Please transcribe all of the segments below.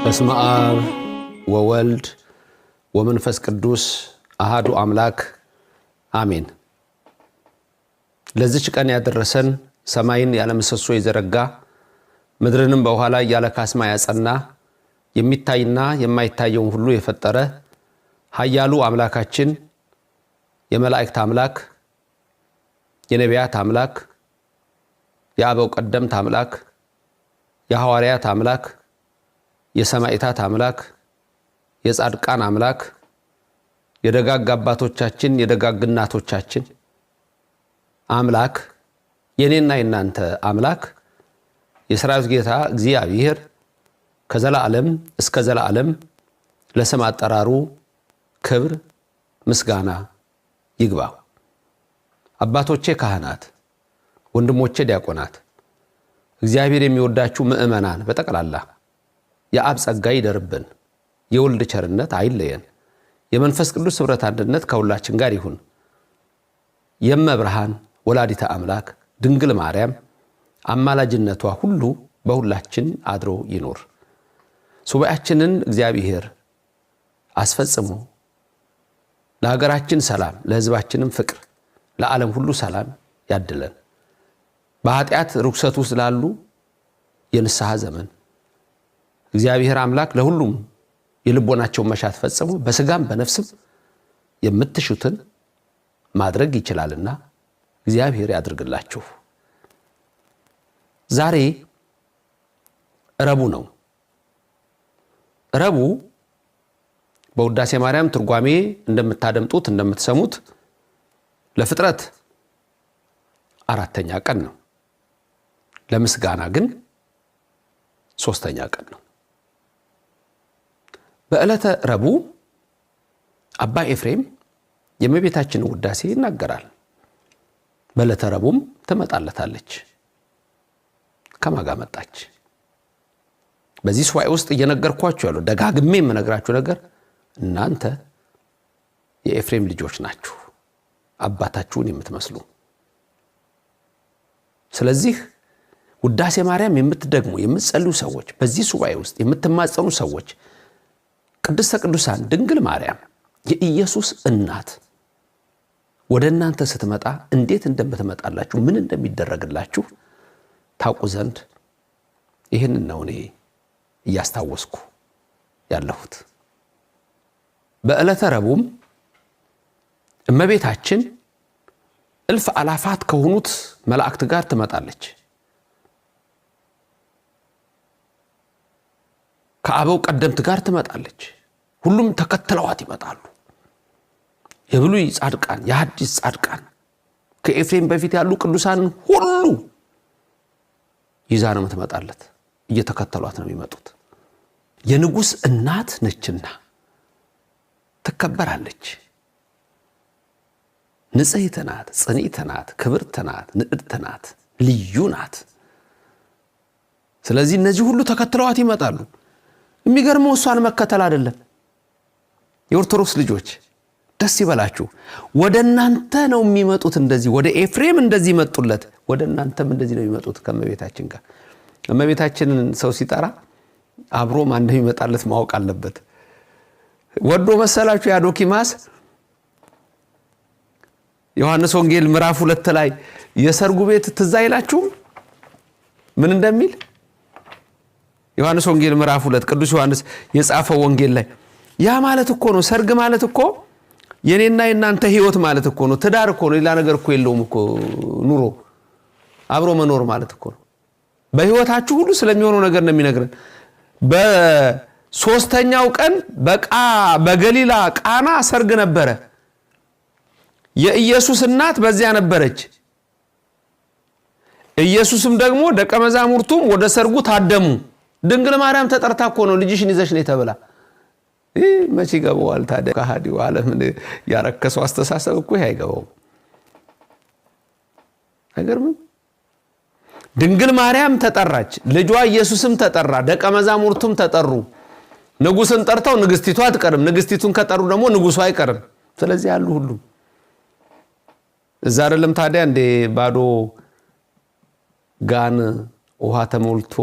በስመ አብ ወወልድ ወመንፈስ ቅዱስ አሐዱ አምላክ አሜን። ለዚች ቀን ያደረሰን ሰማይን ያለ ምሰሶ የዘረጋ ምድርንም በውሃ ላይ ያለ ካስማ ያጸና የሚታይና የማይታየውን ሁሉ የፈጠረ ኃያሉ አምላካችን የመላእክት አምላክ የነቢያት አምላክ የአበው ቀደምት አምላክ የሐዋርያት አምላክ የሰማዕታት አምላክ የጻድቃን አምላክ የደጋግ አባቶቻችን የደጋግ እናቶቻችን አምላክ የኔና የናንተ አምላክ የሰራዊት ጌታ እግዚአብሔር ከዘላለም እስከ ዘላለም ለስም አጠራሩ ክብር ምስጋና ይግባው። አባቶቼ ካህናት፣ ወንድሞቼ ዲያቆናት፣ እግዚአብሔር የሚወዳችሁ ምእመናን በጠቅላላ የአብ ጸጋ ይደርብን፣ የወልድ ቸርነት አይለየን፣ የመንፈስ ቅዱስ ኅብረት አንድነት ከሁላችን ጋር ይሁን። የመብርሃን ወላዲተ አምላክ ድንግል ማርያም አማላጅነቷ ሁሉ በሁላችን አድሮ ይኖር። ሱባኤያችንን እግዚአብሔር አስፈጽሞ ለሀገራችን ሰላም፣ ለሕዝባችንም ፍቅር፣ ለዓለም ሁሉ ሰላም ያድለን። በኃጢአት ርኩሰት ውስጥ ላሉ የንስሐ ዘመን እግዚአብሔር አምላክ ለሁሉም የልቦናቸውን መሻት ፈጽሞ በስጋም በነፍስም የምትሹትን ማድረግ ይችላልና እግዚአብሔር ያድርግላችሁ። ዛሬ ረቡዕ ነው። ረቡዕ በውዳሴ ማርያም ትርጓሜ እንደምታደምጡት እንደምትሰሙት ለፍጥረት አራተኛ ቀን ነው። ለምስጋና ግን ሶስተኛ ቀን ነው። በዕለተ ረቡዕ አባ ኤፍሬም የእመቤታችንን ውዳሴ ይናገራል። በዕለተ ረቡዕም ትመጣለታለች። ከማን ጋር መጣች? በዚህ ሱባኤ ውስጥ እየነገርኳችሁ ያለው ደጋግሜ የምነግራችሁ ነገር እናንተ የኤፍሬም ልጆች ናችሁ፣ አባታችሁን የምትመስሉ። ስለዚህ ውዳሴ ማርያም የምትደግሙ የምትጸልዩ ሰዎች፣ በዚህ ሱባኤ ውስጥ የምትማጸኑ ሰዎች ቅድስተ ቅዱሳን ድንግል ማርያም የኢየሱስ እናት ወደ እናንተ ስትመጣ እንዴት እንደምትመጣላችሁ ምን እንደሚደረግላችሁ ታውቁ ዘንድ ይህንን ነው እኔ እያስታወስኩ ያለሁት። በዕለተ ረቡዕም እመቤታችን እልፍ አላፋት ከሆኑት መላእክት ጋር ትመጣለች። ከአበው ቀደምት ጋር ትመጣለች። ሁሉም ተከትለዋት ይመጣሉ። የብሉይ ጻድቃን፣ የሐዲስ ጻድቃን፣ ከኤፍሬም በፊት ያሉ ቅዱሳንን ሁሉ ይዛ ነው የምትመጣለት። እየተከተሏት ነው የሚመጡት። የንጉሥ እናት ነችና ትከበራለች። ንጽሕት ናት፣ ጽንዕት ናት፣ ክብርት ናት፣ ንዕድት ናት፣ ልዩ ናት። ስለዚህ እነዚህ ሁሉ ተከትለዋት ይመጣሉ። የሚገርመው እሷን መከተል አይደለም። የኦርቶዶክስ ልጆች ደስ ይበላችሁ። ወደ እናንተ ነው የሚመጡት። እንደዚህ ወደ ኤፍሬም እንደዚህ መጡለት፣ ወደ እናንተም እንደዚህ ነው የሚመጡት ከእመቤታችን ጋር። እመቤታችንን ሰው ሲጠራ አብሮ ማን እንደሚመጣለት ማወቅ አለበት። ወዶ መሰላችሁ ያ ዶኪማስ ዮሐንስ ወንጌል ምዕራፍ 2 ላይ የሰርጉ ቤት ትዝ አይላችሁም ምን እንደሚል? ዮሐንስ ወንጌል ምዕራፍ 2 ቅዱስ ዮሐንስ የጻፈው ወንጌል ላይ ያ ማለት እኮ ነው። ሰርግ ማለት እኮ የኔና የናንተ ህይወት ማለት እኮ ነው። ትዳር እኮ ነው። ሌላ ነገር እኮ የለውም እኮ። ኑሮ አብሮ መኖር ማለት እኮ ነው። በህይወታችሁ ሁሉ ስለሚሆነው ነገር ነው የሚነግረን። በሶስተኛው ቀን በገሊላ ቃና ሰርግ ነበረ። የኢየሱስ እናት በዚያ ነበረች። ኢየሱስም ደግሞ ደቀ መዛሙርቱም ወደ ሰርጉ ታደሙ። ድንግል ማርያም ተጠርታ እኮ ነው ልጅሽን ይዘሽ ነይ ተብላ። መቼ ገባዋል ታዲያ? ከሃዲው ዓለም ያረከሰው አስተሳሰብ እኮ አይገባው። አይገርምም? ድንግል ማርያም ተጠራች፣ ልጇ ኢየሱስም ተጠራ፣ ደቀ መዛሙርቱም ተጠሩ። ንጉስን ጠርተው ንግስቲቱ አትቀርም፣ ንግስቲቱን ከጠሩ ደግሞ ንጉሱ አይቀርም። ስለዚህ ያሉ ሁሉ እዛ አይደለም ታዲያ እንደ ባዶ ጋን ውሃ ተሞልቶ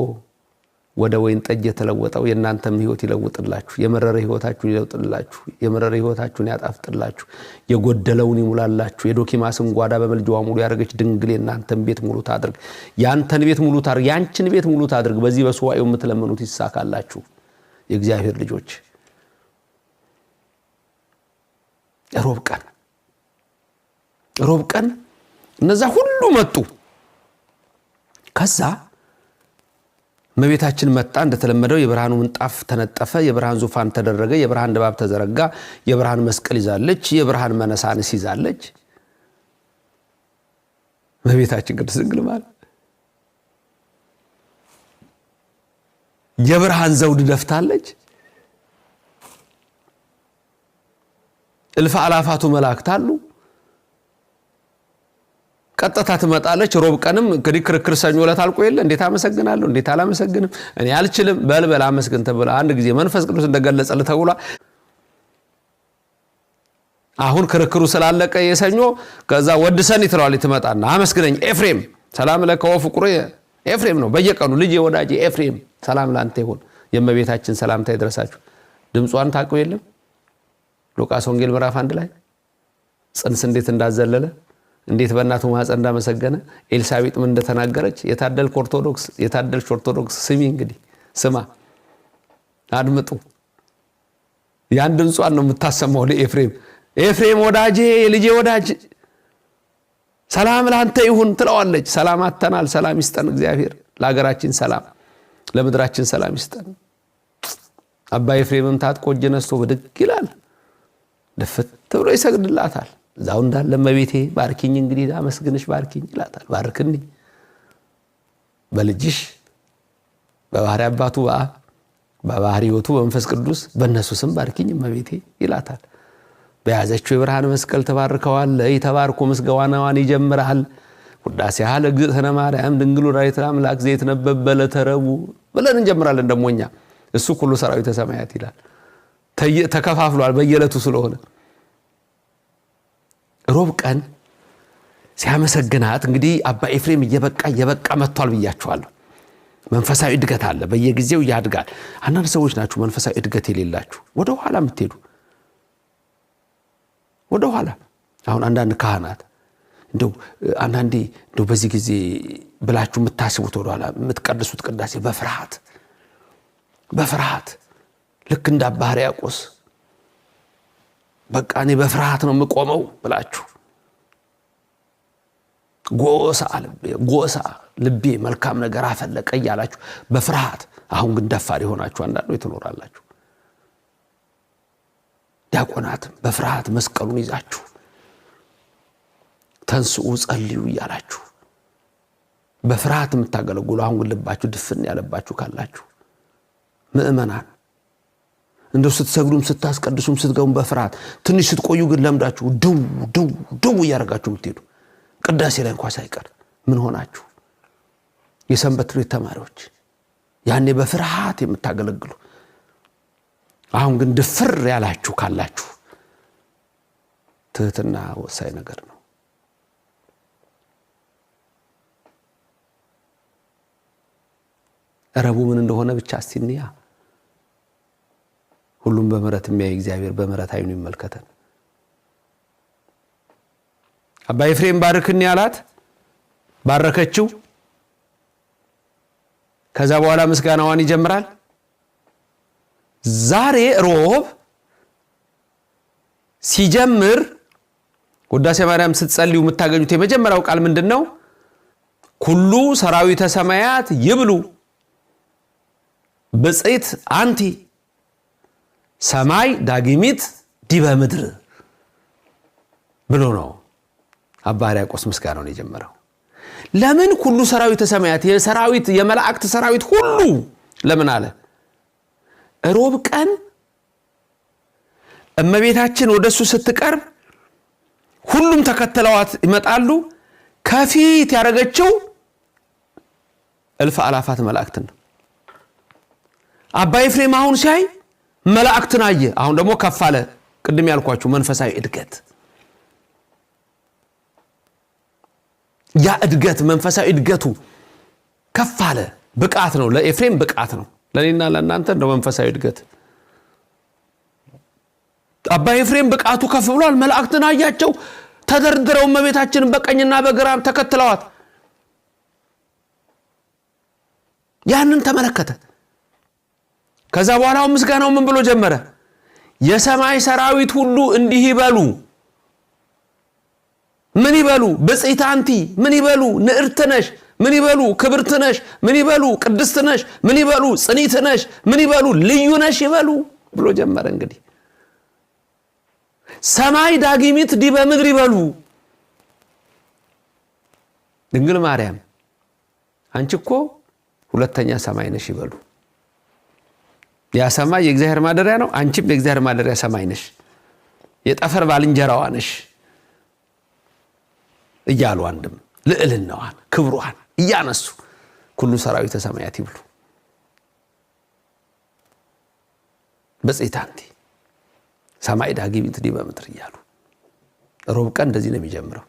ወደ ወይን ጠጅ የተለወጠው የእናንተም ህይወት ይለውጥላችሁ የመረረ ህይወታችሁን ይለውጥላችሁ የመረረ ህይወታችሁን ያጣፍጥላችሁ የጎደለውን ይሙላላችሁ የዶኪማስን ጓዳ በመልጃዋ ሙሉ ያደረገች ድንግል የእናንተን ቤት ሙሉ ታድርግ ያንተን ቤት ሙሉ ታድርግ ያንቺን ቤት ሙሉ ታድርግ በዚህ በሱባኤው የምትለምኑት ይሳካላችሁ የእግዚአብሔር ልጆች ሮብ ቀን እነዛ ሁሉ መጡ ከዛ እመቤታችን መጣ እንደተለመደው የብርሃኑ ምንጣፍ ተነጠፈ የብርሃን ዙፋን ተደረገ የብርሃን ድባብ ተዘረጋ የብርሃን መስቀል ይዛለች የብርሃን መነሳንስ ይዛለች እመቤታችን ቅድስት ድንግል ማርያም የብርሃን ዘውድ ደፍታለች እልፍ አላፋቱ መላእክት አሉ ቀጥታ ትመጣለች ሮብ ቀንም ክርክር ሰኞ ዕለት አልቆ የለ እንዴት አመሰግናለሁ እንዴት አላመሰግንም እኔ አልችልም በልበል አመስግን ተብላ አንድ ጊዜ መንፈስ ቅዱስ እንደገለጸለ ተውላ አሁን ክርክሩ ስላለቀ የሰኞ ከዛ ወድሰን ይትራል ይተመጣና አመስግነኝ ኤፍሬም ሰላም ለከው ፍቁሩ ኤፍሬም ነው በየቀኑ ልጅ ወዳጄ ኤፍሬም ሰላም ላንተ ይሁን የእመቤታችን ሰላምታ ይድረሳችሁ ድምጿን ታውቁ የለም ሉቃስ ወንጌል ምዕራፍ 1 ላይ ጽንስ እንዴት እንዳዘለለ እንዴት በእናቱ ማህፀን እንዳመሰገነ ኤልሳቤጥ ምን እንደተናገረች የታደልክ ኦርቶዶክስ ስሚ እንግዲህ ስማ አድምጡ ያን ድምጿን ነው የምታሰማው ለኤፍሬም ወዳጄ የልጄ ወዳጅ ሰላም ላንተ ይሁን ትለዋለች ሰላም አተናል ሰላም ይስጠን እግዚአብሔር ለሀገራችን ሰላም ለምድራችን ሰላም ይስጠን አባ ኤፍሬምም ታጥቆ እጅ ነስቶ ብድግ ይላል ደፍት ብሎ ይሰግድላታል ዛው እንዳለ መቤቴ ባርኪኝ እንግዲህ አመስግንሽ ባርኪኝ ይላታል ባርክኒ በልጅሽ በባህሪ አባቱ በባህሪ ሕይወቱ በመንፈስ ቅዱስ በእነሱ ስም ባርኪኝ መቤቴ ይላታል በያዘችው የብርሃን መስቀል ተባርከዋል ይተባርኩ ምስጋናዋን ይጀምራል ውዳሴሃ ለእግዝእትነ ማርያም ድንግል ወላዲተ አምላክ ዘይትነበበለ ተረቡ ብለን እንጀምራለን ደሞኛ እሱ ሁሉ ሰራዊተ ሰማያት ይላል ተከፋፍሏል በየለቱ ስለሆነ ሮብ ቀን ሲያመሰግናት እንግዲህ አባ ኤፍሬም እየበቃ መጥቷል ብያችኋለሁ መንፈሳዊ እድገት አለ በየጊዜው ያድጋል አንዳንድ ሰዎች ናችሁ መንፈሳዊ እድገት የሌላችሁ ወደ ኋላ የምትሄዱ ወደ ኋላ አሁን አንዳንድ ካህናት እንደው አንዳንዴ እንደው በዚህ ጊዜ ብላችሁ የምታስቡት ወደ ኋላ የምትቀድሱት ቅዳሴ በፍርሃት ልክ እንደ አባ ሕርያቆስ በቃ እኔ በፍርሃት ነው የምቆመው ብላችሁ ጎሳ ልቤ መልካም ነገር አፈለቀ ያላችሁ በፍርሃት አሁን ግን ደፋር ይሆናችሁ አንዳንዱ ትኖራላችሁ ዲያቆናት በፍርሃት መስቀሉን ይዛችሁ ተንስኡ ጸልዩ ያላችሁ በፍርሃት የምታገለግሉ አሁን ግን ልባችሁ ድፍን ያለባችሁ ካላችሁ ምእመናን እንደው ስትሰግዱም ስታስቀድሱም ስትገቡም በፍርሃት ትንሽ ስትቆዩ ግን ለምዳችሁ ደው ያረጋችሁ ምትሄዱ ቅዳሴ ላይ እንኳን ሳይቀር ምን ሆናችሁ የሰንበት ትምህርት ተማሪዎች ያኔ በፍርሃት የምታገለግሉ አሁን ግን ድፍር ያላችሁ ካላችሁ ትህትና ወሳኝ ነገር ነው ረቡ ምን እንደሆነ ብቻ አስቲንያ ሁሉም በመረት የሚያይ እግዚአብሔር በመረት አይኑ ይመልከተን አባ ኤፍሬም ባርክኒ ያላት ባረከችው ከዛ በኋላ ምስጋናዋን ይጀምራል ዛሬ ሮብ ሲጀምር ውዳሴ ማርያም ስትጸልዩ የምታገኙት የመጀመሪያው ቃል ምንድነው ኩሉ ሰራዊተ ሰማያት ይብሉ ብጽዕት አንቲ ሰማይ ዳግሚት ዲበ ምድር ብሎ ነው አባ ሕርያቆስ ምስጋናውን የጀመረው ለምን ሁሉ ሰራዊተ ሰማያት የሰራዊት የመላእክት ሰራዊት ሁሉ ለምን አለ ሮብ ቀን እመቤታችን ወደሱ ስትቀርብ ሁሉም ተከተለዋት ይመጣሉ ከፊት ያረገችው እልፍ አላፋት መላእክትን አባ ኤፍሬም አሁን ሲያይ መላእክትን አየ አሁን ደግሞ ከፋለ ቅድም ያልኳችሁ መንፈሳዊ እድገት ያ እድገት መንፈሳዊ እድገቱ ከፋለ ብቃት ነው፣ ለኤፍሬም ብቃት ነው፣ ለኔና ለእናንተ እንደ መንፈሳዊ እድገት። አባ ኤፍሬም ብቃቱ ከፍ ብሏል። መላእክትን አያቸው ተደርድረው እመቤታችንን በቀኝና በግራ ተከትለዋት። ያንን ተመለከተ። ከዛ በኋላው ምስጋናው ምን ብሎ ጀመረ? የሰማይ ሰራዊት ሁሉ እንዲህ ይበሉ። ምን ይበሉ? ብጽዕት አንቲ፣ ምን ይበሉ? ንዕርት ነሽ፣ ምን ይበሉ? ክብርት ነሽ፣ ምን ይበሉ? ቅድስት ነሽ፣ ምን ይበሉ? ጽኒት ነሽ፣ ምን ይበሉ? ልዩ ነሽ ይበሉ ብሎ ጀመረ። እንግዲህ ሰማይ ዳግሚት ዲበ ምድር ይበሉ። ድንግል ማርያም አንቺ እኮ ሁለተኛ ሰማይ ነሽ ይበሉ። ያ ሰማይ የእግዚአብሔር ማደሪያ ነው፣ አንቺም የእግዚአብሔር ማደሪያ ሰማይ ነሽ፣ የጠፈር ባልንጀራዋ ነሽ እያሉ አንድም ልዕልናዋን ክብሯን እያነሱ ኩሉ ሰራዊተ ሰማያት ይብሉ ብጽዕት አንቲ ሰማይ ዳግሚት ዲበ ምድር እያሉ ሮብ ቀን እንደዚህ ነው የሚጀምረው።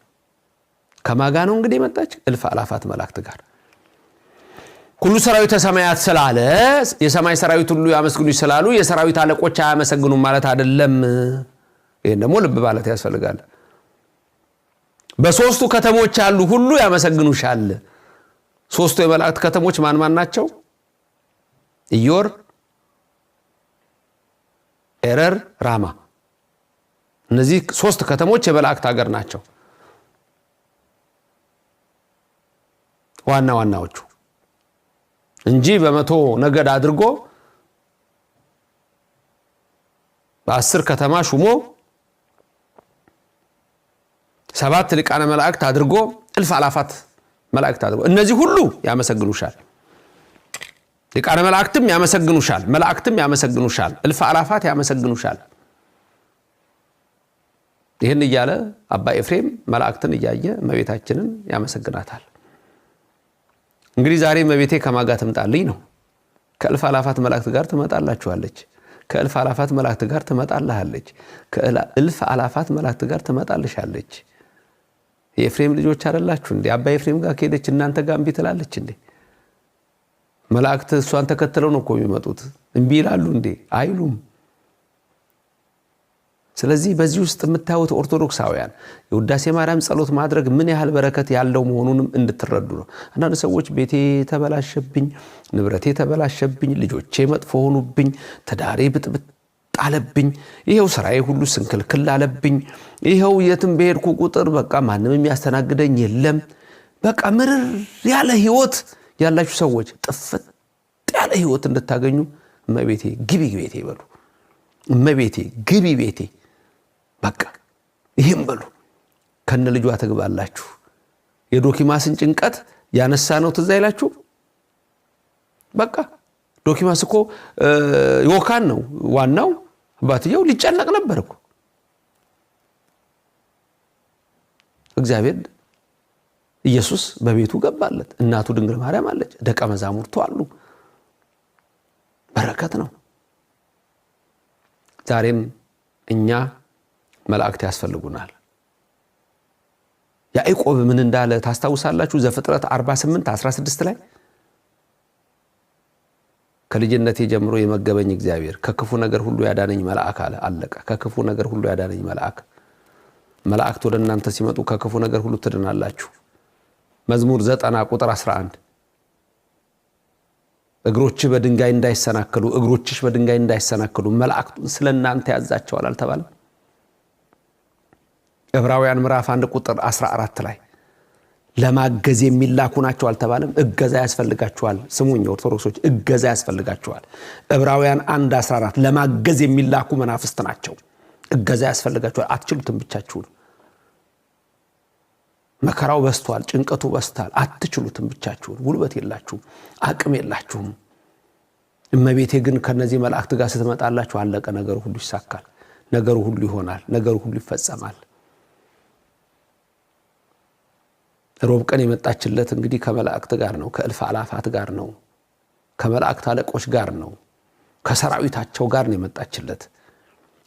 ከማጋ ነው እንግዲህ መጣች እልፍ አላፋት መላእክት ጋር ኩሉ ሰራዊተ ሰማያት ስላለ የሰማይ ሰራዊት ሁሉ ያመስግኑ ይስላሉ። የሰራዊት አለቆች አያመሰግኑም ማለት አይደለም። ይሄን ደግሞ ልብ ማለት ያስፈልጋል። በሶስቱ ከተሞች ያሉ ሁሉ ያመሰግኑሻል። ሶስቱ የመላእክት ከተሞች ማን ማን ናቸው? ኢዮር፣ ኤረር፣ ራማ። እነዚህ ሶስት ከተሞች የመላእክት ሀገር ናቸው። ዋና ዋናዎቹ እንጂ በመቶ ነገድ አድርጎ በ10 ከተማ ሹሞ 7 ሊቃነ መላእክት አድርጎ እልፍ አላፋት መላእክት አድርጎ እነዚህ ሁሉ ያመሰግኑሻል። ሊቃነ መላእክትም ያመሰግኑሻል፣ መላእክትም ያመሰግኑሻል፣ እልፍ አላፋት ያመሰግኑሻል። ይህን እያለ አባ ኤፍሬም መላእክትን እያየ እመቤታችንን ያመሰግናታል። እንግዲህ ዛሬ እመቤቴ ከማጋ ትምጣልኝ ነው። ከእልፍ አላፋት መላእክት ጋር ትመጣላችኋለች። ከእልፍ አላፋት መላእክት ጋር ትመጣልሃለች። ከእልፍ አላፋት መላእክት ጋር ትመጣልሻለች። የኤፍሬም ልጆች አይደላችሁ እንዴ? አባ ኤፍሬም ጋር ከሄደች እናንተ ጋር እምቢ ትላለች እንዴ? መላእክት እሷን ተከትለው ነው እኮ የሚመጡት። እምቢ ይላሉ እንዴ? አይሉም። ስለዚህ በዚህ ውስጥ የምታዩት ኦርቶዶክሳውያን የውዳሴ ማርያም ጸሎት ማድረግ ምን ያህል በረከት ያለው መሆኑንም እንድትረዱ ነው። አንዳንድ ሰዎች ቤቴ ተበላሸብኝ፣ ንብረቴ ተበላሸብኝ፣ ልጆቼ መጥፎ ሆኑብኝ፣ ትዳሬ ብጥብጥ ጣለብኝ፣ ይሄው ስራዬ ሁሉ ስንክልክል አለብኝ፣ ይሄው የትም በሄድኩ ቁጥር በቃ ማንም የሚያስተናግደኝ የለም፣ በቃ ምርር ያለ ህይወት ያላችሁ ሰዎች ጥፍጥ ያለ ህይወት እንድታገኙ እመቤቴ ግቢ ቤቴ ይበሉ። እመቤቴ ግቢ ቤቴ በቃ ይሄን በሉ። ከነ ልጇ ትግባላችሁ። የዶኪማስን ጭንቀት ያነሳ ነው ትዝ አይላችሁ? በቃ ዶኪማስ እኮ ዮካን ነው ዋናው። አባትየው ሊጨነቅ ነበር እኮ። እግዚአብሔር ኢየሱስ በቤቱ ገባለት። እናቱ ድንግል ማርያም አለች፣ ደቀ መዛሙርቱ አሉ። በረከት ነው። ዛሬም እኛ መላእክት ያስፈልጉናል። ያዕቆብ ምን እንዳለ ታስታውሳላችሁ? ዘፍጥረት 48:16 ላይ ከልጅነቴ ጀምሮ የመገበኝ እግዚአብሔር ከክፉ ነገር ሁሉ ያዳነኝ መልአክ አለ። አለቀ። ከክፉ ነገር ሁሉ ያዳነኝ መልአክ። መላእክት ወደ እናንተ ሲመጡ ከክፉ ነገር ሁሉ ትድናላችሁ። መዝሙር 90:11 እግሮችሽ በድንጋይ እንዳይሰናከሉ እግሮችሽ በድንጋይ እንዳይሰናከሉ መላእክቱን ስለናንተ ያዛቸዋል አልተባለም? ዕብራውያን ምዕራፍ 1:14 ላይ ለማገዝ የሚላኩ ናቸው አልተባለም? እገዛ ያስፈልጋቸዋል። ስሙኝ ኦርቶዶክሶች፣ እገዛ ያስፈልጋቸዋል። ዕብራውያን 1:14 ለማገዝ የሚላኩ መናፍስት ናቸው። እገዛ ያስፈልጋቸዋል። አትችሉትም ብቻችሁን። መከራው በስቷል፣ ጭንቀቱ በስቷል። አትችሉትም ብቻችሁን። ጉልበት የላችሁም፣ አቅም የላችሁም። እመቤቴ ግን ከነዚህ መላእክት ጋር ስትመጣላችሁ አለቀ። ነገሩ ሁሉ ይሳካል፣ ነገሩ ሁሉ ይሆናል፣ ነገሩ ሁሉ ይፈጸማል። ሮብ ቀን የመጣችለት እንግዲህ ከመላእክት ጋር ነው፣ ከእልፍ አላፋት ጋር ነው፣ ከመላእክት አለቆች ጋር ነው፣ ከሰራዊታቸው ጋር ነው የመጣችለት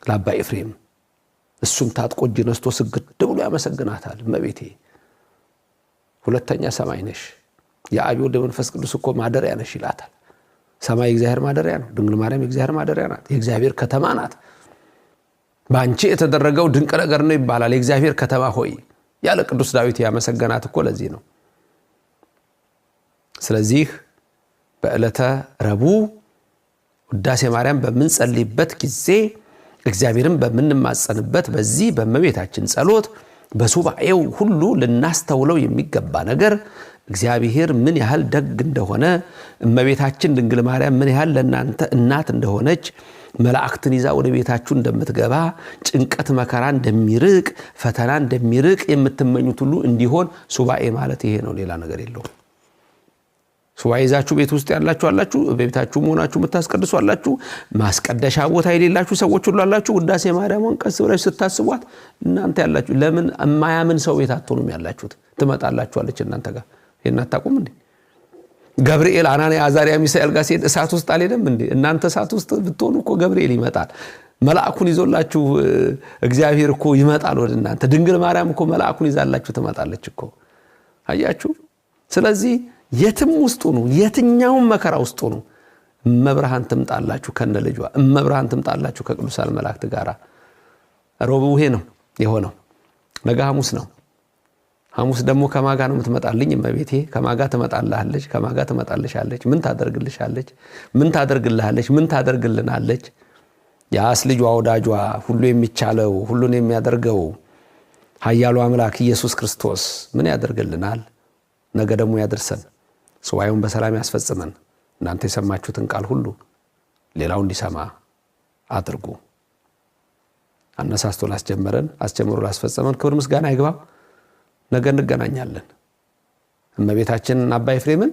ለአባ ኤፍሬም። እሱም ታጥቆ እጅ ነስቶ ስግድ ብሎ ያመሰግናታል። እመቤቴ ሁለተኛ ሰማይ ነሽ፣ የአብ ወልድ መንፈስ ቅዱስ እኮ ማደሪያ ነሽ ይላታል። ሰማይ የእግዚአብሔር ማደሪያ ነው። ድንግል ማርያም የእግዚአብሔር ማደሪያ ናት። የእግዚአብሔር ከተማ ናት። ባንቺ የተደረገው ድንቅ ነገር ነው ይባላል። የእግዚአብሔር ከተማ ሆይ ያለ ቅዱስ ዳዊት ያመሰገናት እኮ ለዚህ ነው። ስለዚህ በዕለተ ረቡዕ ውዳሴ ማርያም በምንጸልይበት ጊዜ እግዚአብሔርን በምንማጸንበት በዚህ በእመቤታችን ጸሎት በሱባኤው ሁሉ ልናስተውለው የሚገባ ነገር እግዚአብሔር ምን ያህል ደግ እንደሆነ እመቤታችን ድንግል ማርያም ምን ያህል ለእናንተ እናት እንደሆነች መላእክትን ይዛ ወደ ቤታችሁ እንደምትገባ ጭንቀት መከራ እንደሚርቅ ፈተና እንደሚርቅ የምትመኙት ሁሉ እንዲሆን ሱባኤ ማለት ይሄ ነው። ሌላ ነገር የለውም። ሱባኤ ይዛችሁ ቤት ውስጥ ያላችሁ አላችሁ፣ በቤታችሁ መሆናችሁ የምታስቀድሱ አላችሁ፣ ማስቀደሻ ቦታ የሌላችሁ ሰዎች ሁሉ አላችሁ። ውዳሴ ማርያምን ቀስ ብላችሁ ስታስቧት እናንተ ያላችሁ ለምን የማያምን ሰው ቤት አትሆኑም? ያላችሁት ትመጣላችኋለች እናንተ ጋር። ይሄን አታውቁም እንዴ? ገብርኤል አናንያ አዛርያ ሚሳኤል ጋር ሲሄድ እሳት ውስጥ አልሄደም እንዴ? እናንተ እሳት ውስጥ ብትሆኑ እኮ ገብርኤል ይመጣል። መልአኩን ይዞላችሁ እግዚአብሔር እኮ ይመጣል ወደ እናንተ። ድንግል ማርያም እኮ መልአኩን ይዛላችሁ ትመጣለች እኮ። አያችሁ? ስለዚህ የትም ውስጥ ነው የትኛውም መከራ ውስጥ ነው እመብርሃን ትምጣላችሁ ከነ ልጇ፣ እመብርሃን ትምጣላችሁ ከቅዱሳን መላእክት ጋር። ረቡዕ ይሄ ነው የሆነው። ነገ ሐሙስ ነው። ሐሙስ ደግሞ ከማጋ ነው የምትመጣልኝ እመቤቴ። ከማጋ ትመጣልሃለች፣ ከማጋ ትመጣልሻለች። ምን ታደርግልሻለች? ምን ታደርግልሃለች? ምን ታደርግልናለች? ያስ ልጇ ወዳጇ ሁሉ የሚቻለው ሁሉን የሚያደርገው ኃያሉ አምላክ ኢየሱስ ክርስቶስ ምን ያደርግልናል? ነገ ደግሞ ያድርሰን፣ ሱባኤውን በሰላም ያስፈጽመን። እናንተ የሰማችሁትን ቃል ሁሉ ሌላው እንዲሰማ አድርጉ። አነሳስቶ ላስጀመረን አስጀምሮ ላስፈጸመን ክብር ምስጋና ይግባ። ነገ እንገናኛለን። እመቤታችን አባ ኤፍሬምን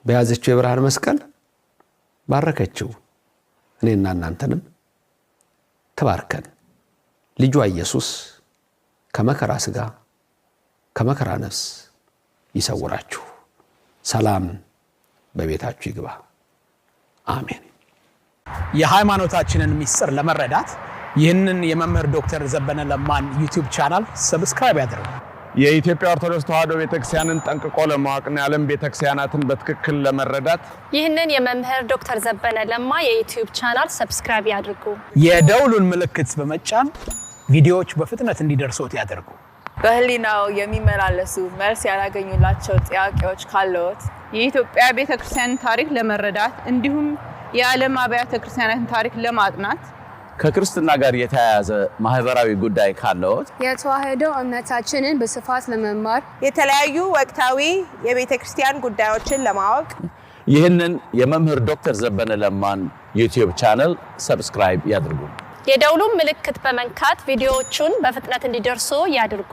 በያዘችው የብርሃን መስቀል ባረከችው። እኔና እናንተንም ተባርከን ልጇ ኢየሱስ ከመከራ ሥጋ ከመከራ ነፍስ ይሰውራችሁ። ሰላም በቤታችሁ ይግባ። አሜን። የሃይማኖታችንን ሚስጥር ለመረዳት ይህንን የመምህር ዶክተር ዘበነ ለማን ዩቲዩብ ቻናል ሰብስክራይብ ያድርጉ። የኢትዮጵያ ኦርቶዶክስ ተዋሕዶ ቤተክርስቲያንን ጠንቅቆ ለማወቅና የዓለም ቤተክርስቲያናትን በትክክል ለመረዳት ይህንን የመምህር ዶክተር ዘበነ ለማ የዩቲዩብ ቻናል ሰብስክራይብ ያድርጉ። የደውሉን ምልክት በመጫን ቪዲዮዎች በፍጥነት እንዲደርሶት ያድርጉ። በህሊናው የሚመላለሱ መልስ ያላገኙላቸው ጥያቄዎች ካለዎት የኢትዮጵያ ቤተክርስቲያን ታሪክ ለመረዳት እንዲሁም የዓለም አብያተ ክርስቲያናትን ታሪክ ለማጥናት ከክርስትና ጋር የተያያዘ ማህበራዊ ጉዳይ ካለዎት የተዋሕዶ እምነታችንን በስፋት ለመማር የተለያዩ ወቅታዊ የቤተክርስቲያን ጉዳዮችን ለማወቅ ይህንን የመምህር ዶክተር ዘበነ ለማን ዩቲዩብ ቻናል ሰብስክራይብ ያድርጉ። የደውሉን ምልክት በመንካት ቪዲዮዎቹን በፍጥነት እንዲደርሱ ያድርጉ።